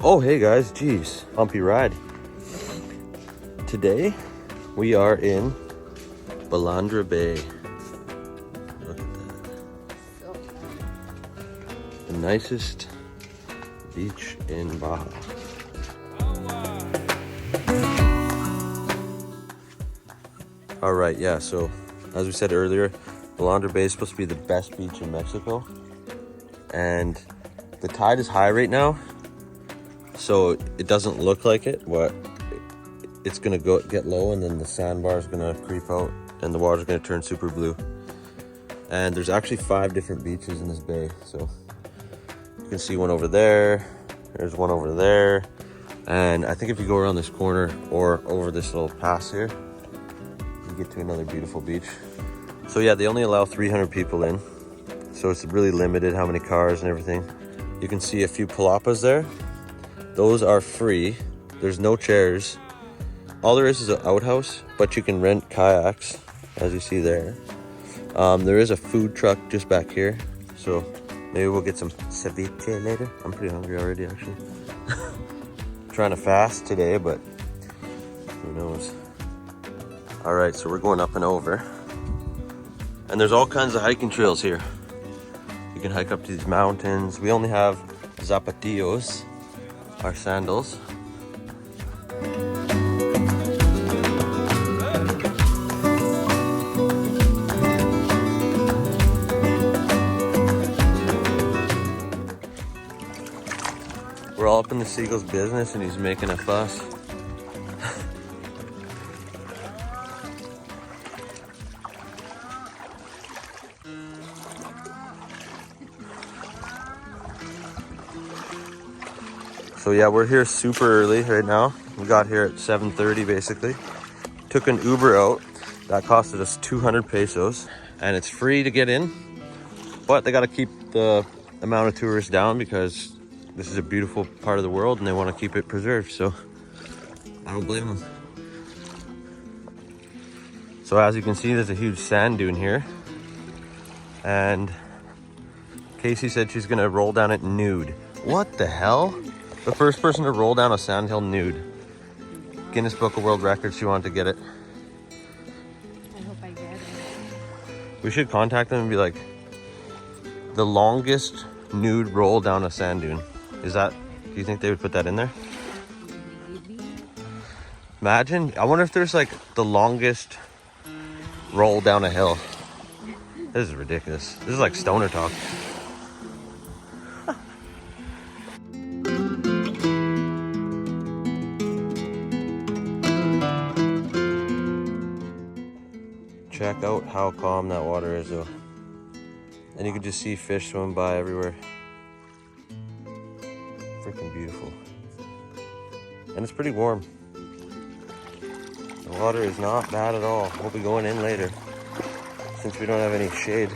Oh, hey guys, geez, bumpy ride. Today, we are in Balandra Bay. Look at that. The nicest beach in Baja. All right, yeah, so as we said earlier, Balandra Bay is supposed to be the best beach in Mexico. And the tide is high right now, so it doesn't look like it, but it's gonna get low, and then the sandbar is gonna creep out and the water's gonna turn super blue. And there's actually 5 different beaches in this bay. So you can see one over there, there's one over there, and I think if you go around this corner or over this little pass here, you get to another beautiful beach. So yeah, they only allow 300 people in, so it's really limited how many cars and everything. You can see a few palapas there. Those are free. There's no chairs. All there is an outhouse, but you can rent kayaks, as you see there. There is a food truck just back here, so maybe we'll get some ceviche later. I'm pretty hungry already, actually. Trying to fast today, but who knows. All right, so we're going up and over. And there's all kinds of hiking trails here. You can hike up to these mountains. We only have zapatillos, our sandals. We're all up in the seagull's business and he's making a fuss. So yeah, we're here super early right now. We got here at 7:30 basically. Took an Uber out. That costed us 200 pesos. And it's free to get in, but they gotta keep the amount of tourists down because this is a beautiful part of the world and they wanna keep it preserved, so I don't blame them. So as you can see, there's a huge sand dune here. And Casey said she's gonna roll down it nude. What the hell? The first person to roll down a sandhill nude. Guinness Book of World Records, she wanted to get it. I hope I get it. We should contact them and be like, the longest nude roll down a sand dune. Is that, do you think they would put that in there? Maybe. Imagine, I wonder if there's like the longest roll down a hill. This is ridiculous. This is like stoner talk. Check out how calm that water is though. And you can just see fish swimming by everywhere. Freaking beautiful. And it's pretty warm. The water is not bad at all. We'll be going in later since we don't have any shade.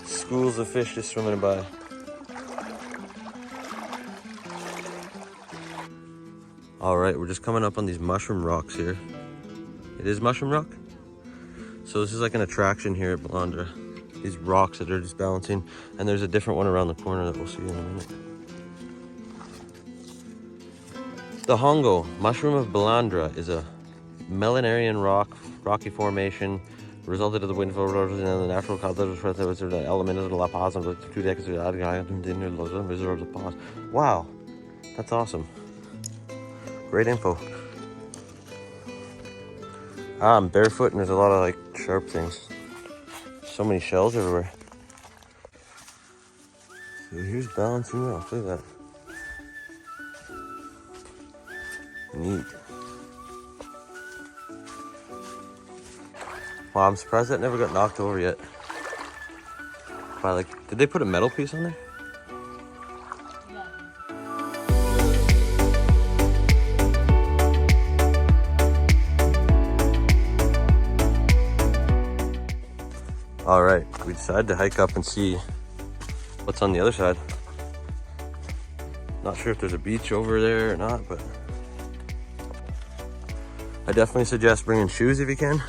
Schools of fish just swimming by. All right, we're just coming up on these mushroom rocks here. It is mushroom rock. So this is like an attraction here at Balandra. These rocks that are just balancing. And there's a different one around the corner that we'll see in a minute. The hongo, mushroom of Balandra, is a millenarian rocky formation resulted of the wind and the natural element of La Paz and 2 decades of Wow, that's awesome. Great info. I'm barefoot and there's a lot of like sharp things. So many shells everywhere. So here's balancing off. Look at that. Neat. Wow, I'm surprised that never got knocked over yet. By did they put a metal piece on there? All right, we decided to hike up and see what's on the other side. Not sure if there's a beach over there or not, but I definitely suggest bringing shoes if you can.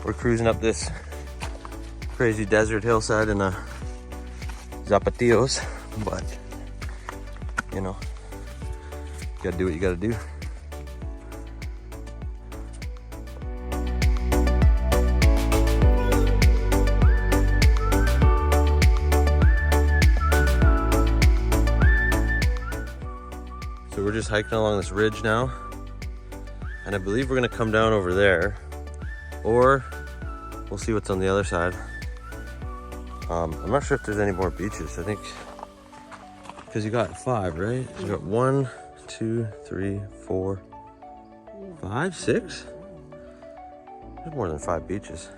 We're cruising up this crazy desert hillside in zapatillos, but you know, you gotta do what you gotta do. So we're just hiking along this ridge now, and I believe we're gonna come down over there, or we'll see what's on the other side. I'm not sure if there's any more beaches. I think, because you got 5, right? You got 1, 2, 3, 4, 5, 6? There's more than 5 beaches.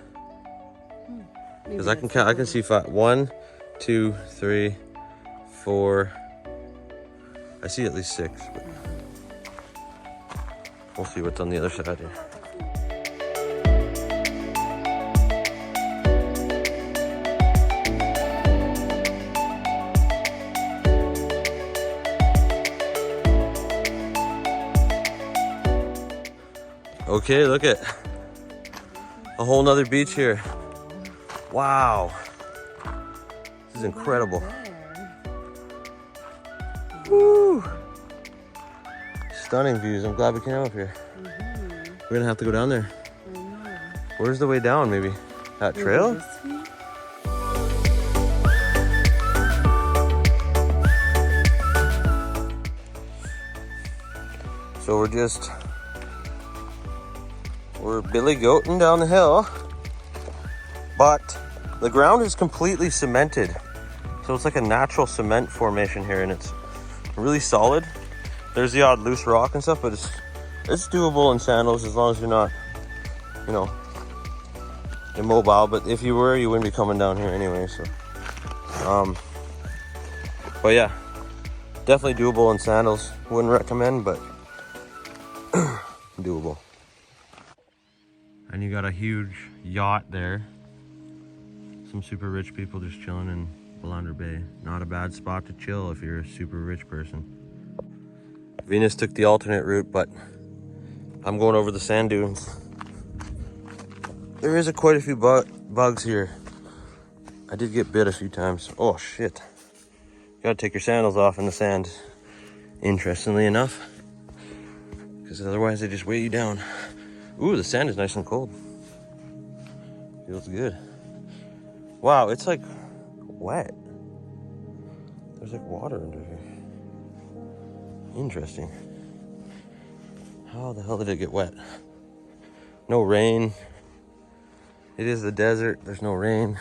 Because I can count, I can see 5. 1, 2, 3, 4. I see at least 6, but we'll see what's on the other side here. Okay, look at a whole nother beach here. Wow, this is incredible. Woo! Stunning views. I'm glad we came up here. We're gonna have to go down there. Where's the way down? Maybe that trail? So we're billy goating down the hill, but the ground is completely cemented. So it's like a natural cement formation here, and it's really solid. There's the odd loose rock and stuff, but it's doable in sandals as long as you're not, you know, immobile. But if you were, you wouldn't be coming down here anyway. So, but yeah, definitely doable in sandals. Wouldn't recommend, but doable. And you got a huge yacht there. Some super rich people just chilling in Balandra Bay. Not a bad spot to chill if you're a super rich person. Venus took the alternate route, but I'm going over the sand dunes. There is quite a few bugs here. I did get bit a few times. Oh shit. You gotta take your sandals off in the sand, interestingly enough, because otherwise they just weigh you down. Ooh, the sand is nice and cold. Feels good. Wow, it's like wet. There's like water under here. Interesting. How the hell did it get wet? No rain. It is the desert. There's no rain.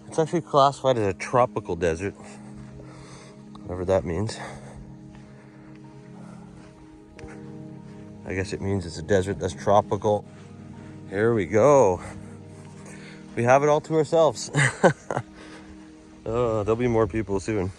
It's actually classified as a tropical desert, whatever that means. I guess it means it's a desert that's tropical. Here we go. We have it all to ourselves. Oh, there'll be more people soon.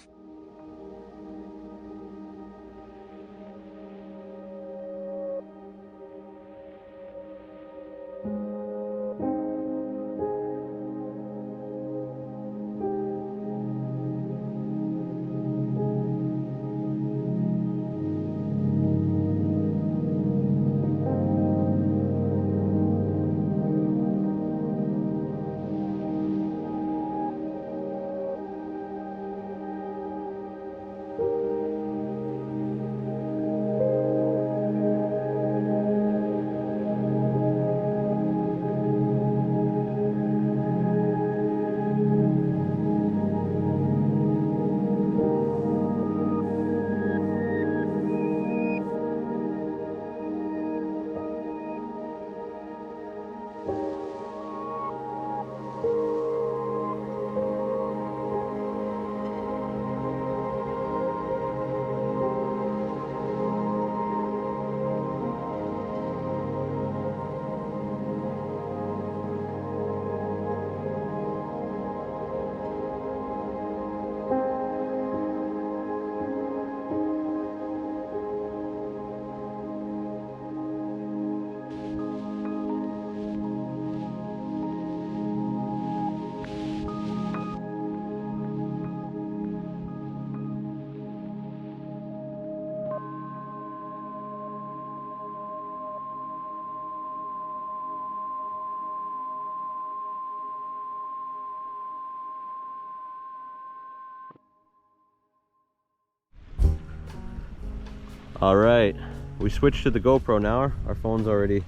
All right, we switched to the GoPro now. Our phone's already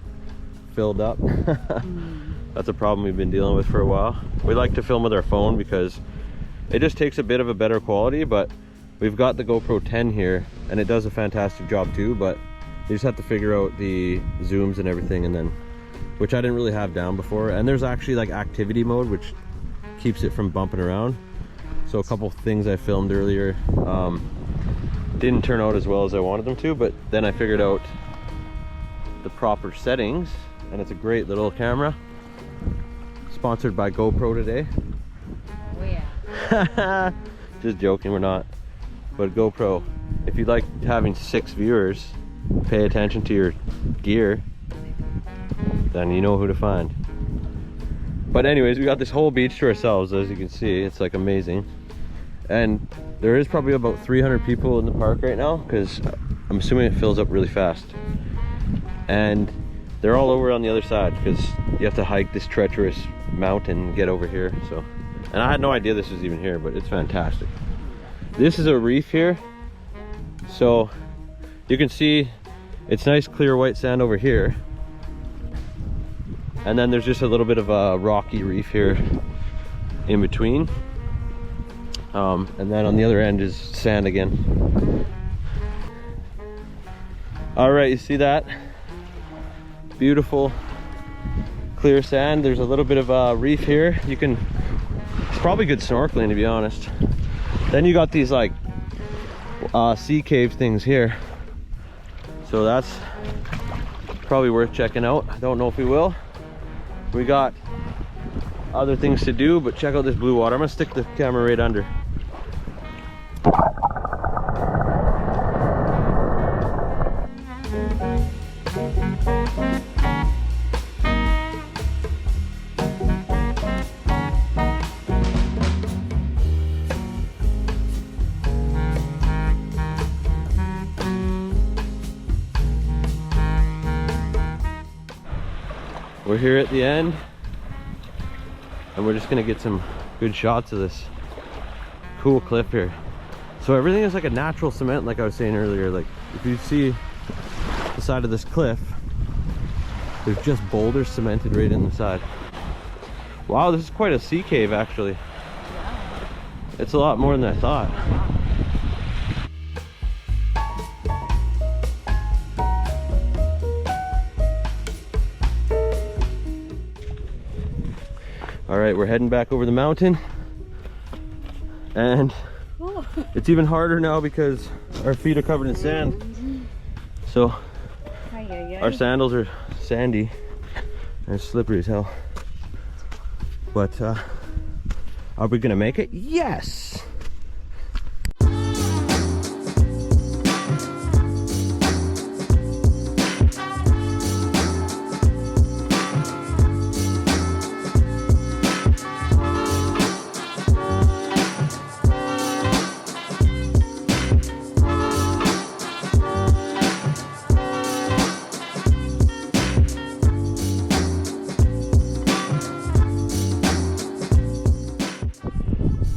filled up. That's a problem we've been dealing with for a while. We like to film with our phone because it just takes a bit of a better quality, but we've got the GoPro 10 here and it does a fantastic job too, but you just have to figure out the zooms and everything, and then, which I didn't really have down before. And there's actually like activity mode, which keeps it from bumping around. So a couple things I filmed earlier didn't turn out as well as I wanted them to, but then I figured out the proper settings, and it's a great little camera. Sponsored by GoPro today. Oh yeah. Just joking, we're not. But GoPro, if you like having 6 viewers, pay attention to your gear, then you know who to find. But anyways, we got this whole beach to ourselves, as you can see. It's like amazing. And there is probably about 300 people in the park right now, because I'm assuming it fills up really fast. And they're all over on the other side, because you have to hike this treacherous mountain and get over here. So, and I had no idea this was even here, but it's fantastic. This is a reef here, so you can see it's nice clear white sand over here, and then there's just a little bit of a rocky reef here in between, and then on the other end is sand again. All right, you see that beautiful clear sand? There's a little bit of a reef here. You can, it's probably good snorkeling, to be honest. Then you got these like sea cave things here, so that's probably worth checking out. I don't know if we will. We got other things to do, but check out this blue water. I'm gonna stick the camera right under. We're here at the end, and we're just gonna get some good shots of this cool cliff here. So everything is like a natural cement, like I was saying earlier. Like if you see the side of this cliff, there's just boulders cemented right in the side. Wow, this is quite a sea cave actually. It's a lot more than I thought. All right, we're heading back over the mountain, and it's even harder now because our feet are covered in sand. So our sandals are sandy and slippery as hell. But are we gonna make it? Yes!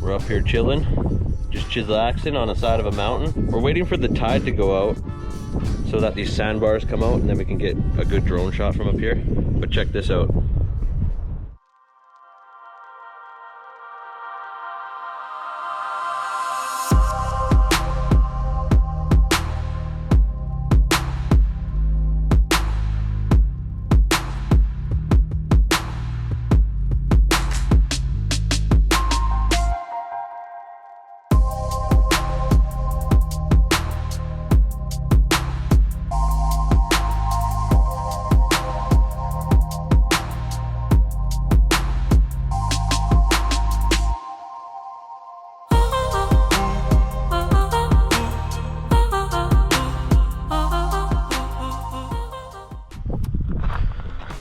We're up here chilling, just chillaxing on the side of a mountain. We're waiting for the tide to go out so that these sandbars come out, and then we can get a good drone shot from up here. But check this out.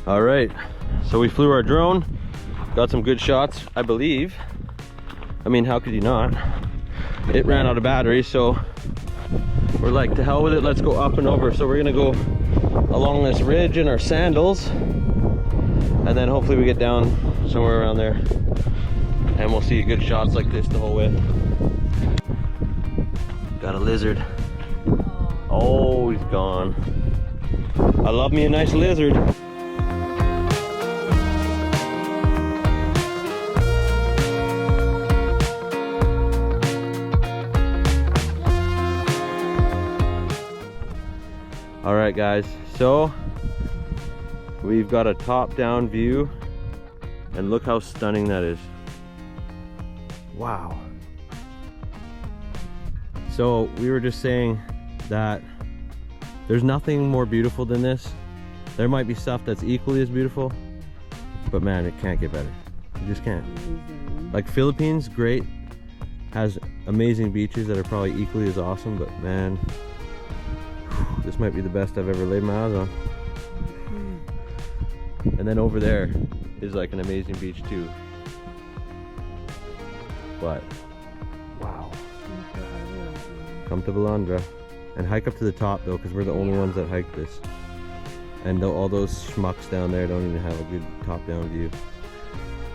All right, so we flew our drone, got some good shots, I believe. I mean, how could you not? It ran out of battery, so we're like, to hell with it, let's go up and over. So we're gonna go along this ridge in our sandals, and then hopefully we get down somewhere around there, and we'll see good shots like this the whole way. Got a lizard. Oh, he's gone. I love me a nice lizard. All right, guys, so we've got a top-down view, and look how stunning that is. Wow. So we were just saying that there's nothing more beautiful than this. There might be stuff that's equally as beautiful, but man, it can't get better. You just can't. Like Philippines, great, has amazing beaches that are probably equally as awesome, but man, this might be the best I've ever laid my eyes on. And then over there is like an amazing beach too. But wow. Come to Balandra and hike up to the top though, because we're the only ones that hike this. And all those schmucks down there don't even have a good top-down view.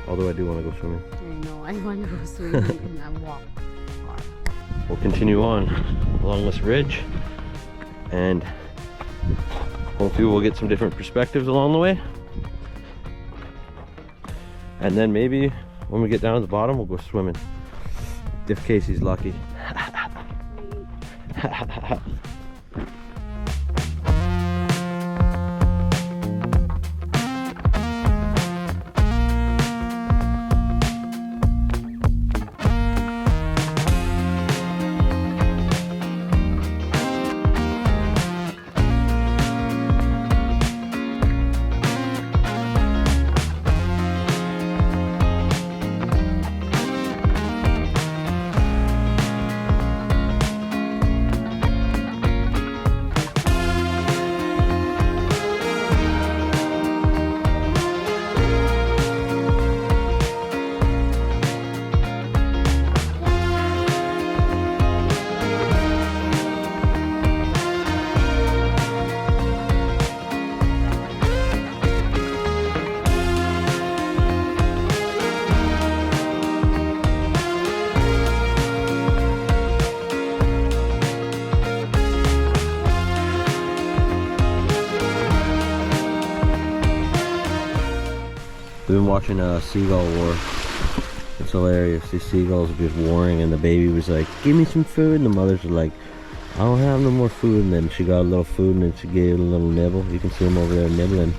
Although I do want to go swimming. I know, I want to go swimming and walk. We'll continue on along this ridge, and hopefully we'll get some different perspectives along the way. And then maybe when we get down to the bottom, we'll go swimming. If Casey's lucky. We've been watching a seagull war. It's hilarious. These seagulls are just warring, and the baby was like, give me some food, and the mothers are like, I don't have no more food. And then she got a little food, and then she gave it a little nibble. You can see them over there nibbling.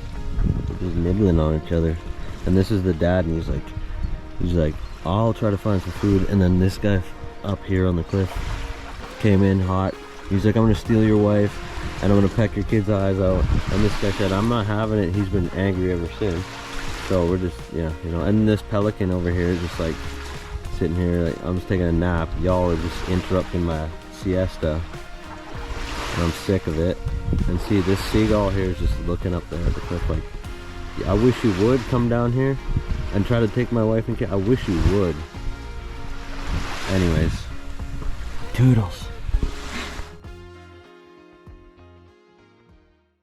Just nibbling on each other. And this is the dad, and he's like, I'll try to find some food. And then this guy up here on the cliff came in hot. He's like, I'm gonna steal your wife, and I'm gonna peck your kid's eyes out. And this guy said, I'm not having it. He's been angry ever since. So we're just, yeah, you know. And this pelican over here is just like sitting here, like I'm just taking a nap. Y'all are just interrupting my siesta, and I'm sick of it. And see, this seagull here is just looking up there at the cliff like, I wish you would come down here and try to take my wife and kid. I wish you would. Anyways, toodles.